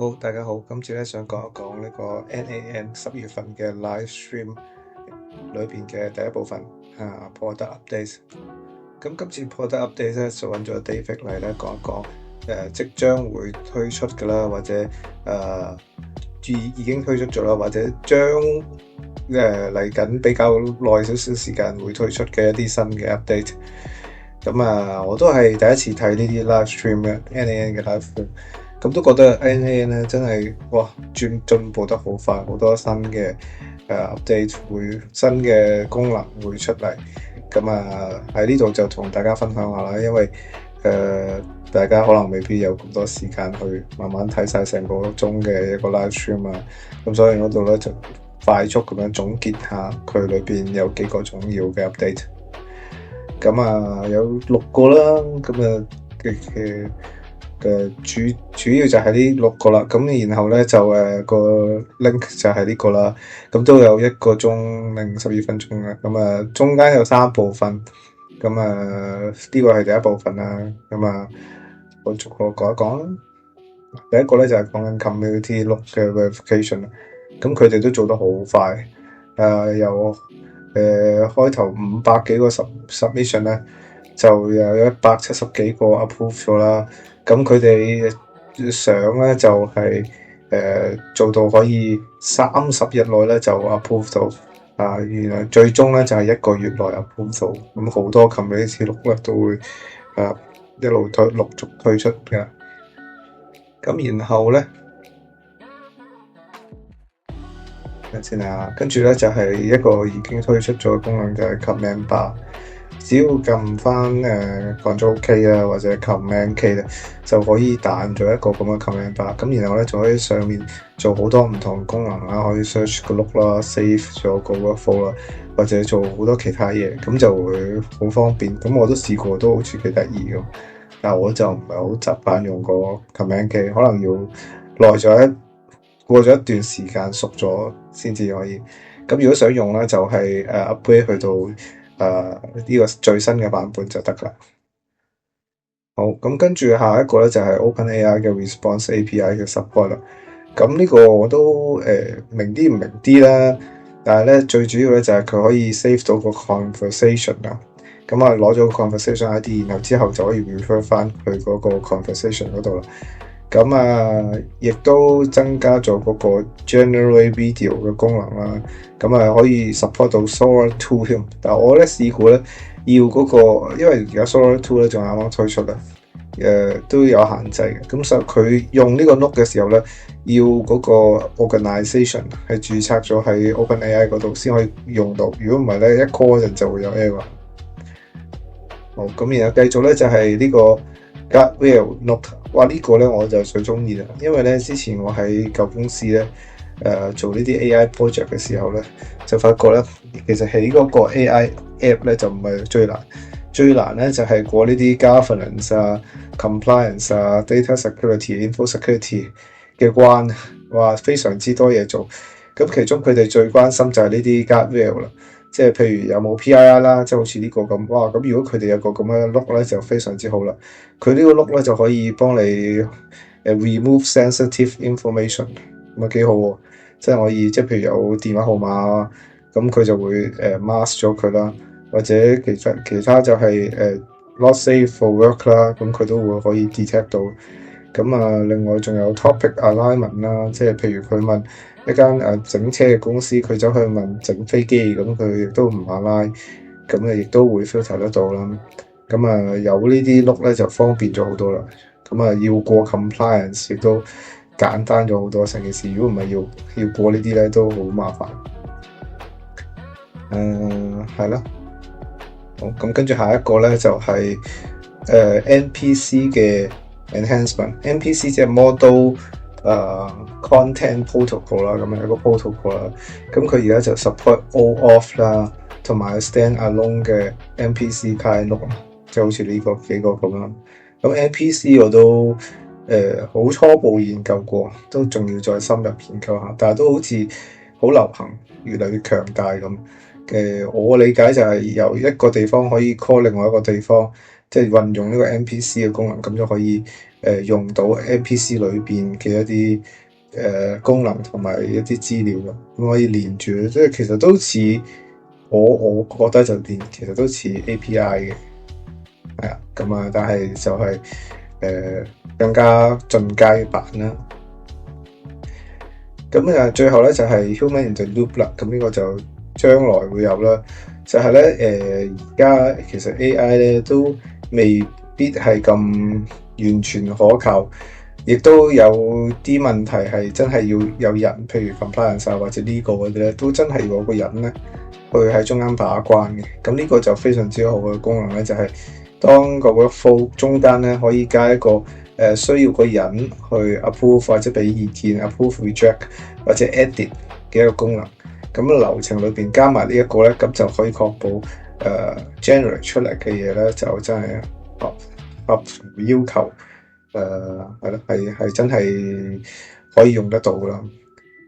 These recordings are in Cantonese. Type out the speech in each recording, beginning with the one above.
好，大家好，今次咧想講一講呢個 NAN 10月份嘅 live stream 裏邊嘅第一部分product update。咁今次 product update 咧就揾咗 David 嚟咧講一講即將會推出嘅啦，或者已經推出咗啦，或者將嚟緊比較耐少少時間會推出嘅一啲新嘅 update。咁我都係第一次睇呢啲 live stream 嘅 NAN 嘅 live stream。咁都覺得 NAN 咧真係進步得好快，好多新嘅update 新嘅功能會出嚟。咁喺呢度就同大家分享下啦，因為大家可能未必有咁多時間去慢慢睇晒成個鐘嘅一個 live stream 啊，咁所以嗰度咧就快速咁樣總結下佢裏邊有幾個重要嘅 update。咁有6個啦，咁主要就係呢6個啦，咁然後咧就個 link 就係呢個啦，咁都有1個鐘零12分鐘嘅，咁中間有3部分，咁呢個係第一部分啦，咁我逐個講一講啦。第一個咧就係講緊 community look 嘅 verification 啦，咁佢哋都做得好快，由開頭500幾個 submission 咧，就有170幾個 approve 咗啦。咁佢哋想咧就係做到可以30日內咧就 approve 到，原來最終咧就係1個月內 approve 到。咁好多 community look 咧都會一路陸續推出嘅。咁然後咧跟住咧就係一個已經推出咗嘅功能，就係 Command Bar。只要撳翻Ctrl K 啊，或者 Command K 咧，就可以彈咗一個咁嘅 Command Bar。咁然後咧就可以上面做好多唔同功能啦，可以 search 個 look 啦，save 咗個 workflow 啦，或者做好多其他嘢，咁就會好方便。咁我都試過，都好似幾得意㗎。但係我就唔係好習慣用個 Command K， 可能要過咗一段時間熟咗先至可以。咁如果想用咧，就係upgrade 去到呢個最新嘅版本就得啦。好，咁跟住下一個咧就係 OpenAI 嘅 Response API 嘅 support 啦。咁呢個我都明啲唔明啲啦，但係咧最主要咧就係佢可以 save 到個 conversation 啦。咁攞咗個 conversation ID， 然後之後就可以 refer 翻去嗰個 conversation 嗰度啦。咁亦都增加咗嗰個 generate video 嘅功能啦。咁可以 support 到 Sora 2添。但係我咧試過咧，要嗰個，因為而家 Sora 2咧仲啱啱推出啦，都有限制嘅。咁所以佢用呢個 note 嘅時候咧，要嗰個 organization 係註冊咗喺 OpenAI 嗰度先可以用到。如果唔係咧，一 call 嗰陣就會有 error。好，咁然後繼續咧就係呢個 Guardrail Note。呢個咧我就最中意啦，因為咧之前我喺舊公司咧做呢啲 AI project 嘅時候咧，就發覺咧其實起嗰個 AI app 咧就唔係最難咧就係過呢啲 governance、compliance、data security、info security 嘅關，非常之多嘢做。咁其中佢哋最關心就係呢啲 guardrail 啦，即係譬如有冇 PII 啦，即係好似呢個咁。咁如果佢哋有個咁樣嘅 look 咧，就非常之好啦。佢呢個 look 咧就可以幫你remove sensitive information， 咁幾好喎。即係可以，即係譬如有電話號碼，咁佢就會mask 咗佢啦，或者其他就係not safe for work 啦，咁佢都會可以 detect 到。咁另外仲有 topic alignment 啦，即係譬如佢問一間整車嘅公司，佢走去問整飛機，咁佢亦都唔 align，咁亦都會 filter 得到啦。咁有呢啲 look 咧就方便咗好多啦。咁要過 compliance 亦都簡單咗好多成件事。如果唔係要過呢啲咧都好麻煩。係啦。好，咁跟住下一個咧就係NPC 嘅 enhancement。NPC 即係 model content protocol 啦，咁樣一個 protocol 啦。咁佢而家就 support OAuth 啦，同埋 stand-alone 嘅 NPC kind look，即係好似呢個幾個咁啦。咁 NPC 我都好初步研究過，都仲要再深入研究下，但係都好似好流行，越嚟越強大咁。我理解就係由一個地方可以 call 另外一個地方，即係運用呢個 NPC 嘅功能，咁就可以用到 NPC 裏邊嘅一啲功能同埋一啲資料咯，咁可以連住，即係其實都似我覺得就其實都似 API 嘅，係啊，咁啊，但係就係更加進階版啦。咁最後咧就係 Human in the Loop 啦，咁呢個就將來會有啦。就係咧而家其實 AI 咧都未必係咁完全可靠，亦都有啲問題係真係要有人，譬如 compliance 或者呢個嗰啲咧，都真係要有個人咧去喺中間把關嘅。咁呢個就非常之好嘅功能咧，就係當個 workflow 中間咧可以加一個需要個人去 approve 或者俾意見 approve reject 或者 edit 嘅一個功能。咁流程裏邊加埋呢一個咧，咁就可以確保generate 出嚟嘅嘢咧就真係合要求，係咯，係真係可以用得到啦。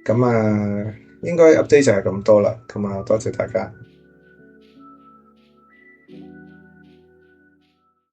咁應該 update 就係咁多啦。咁多謝大家。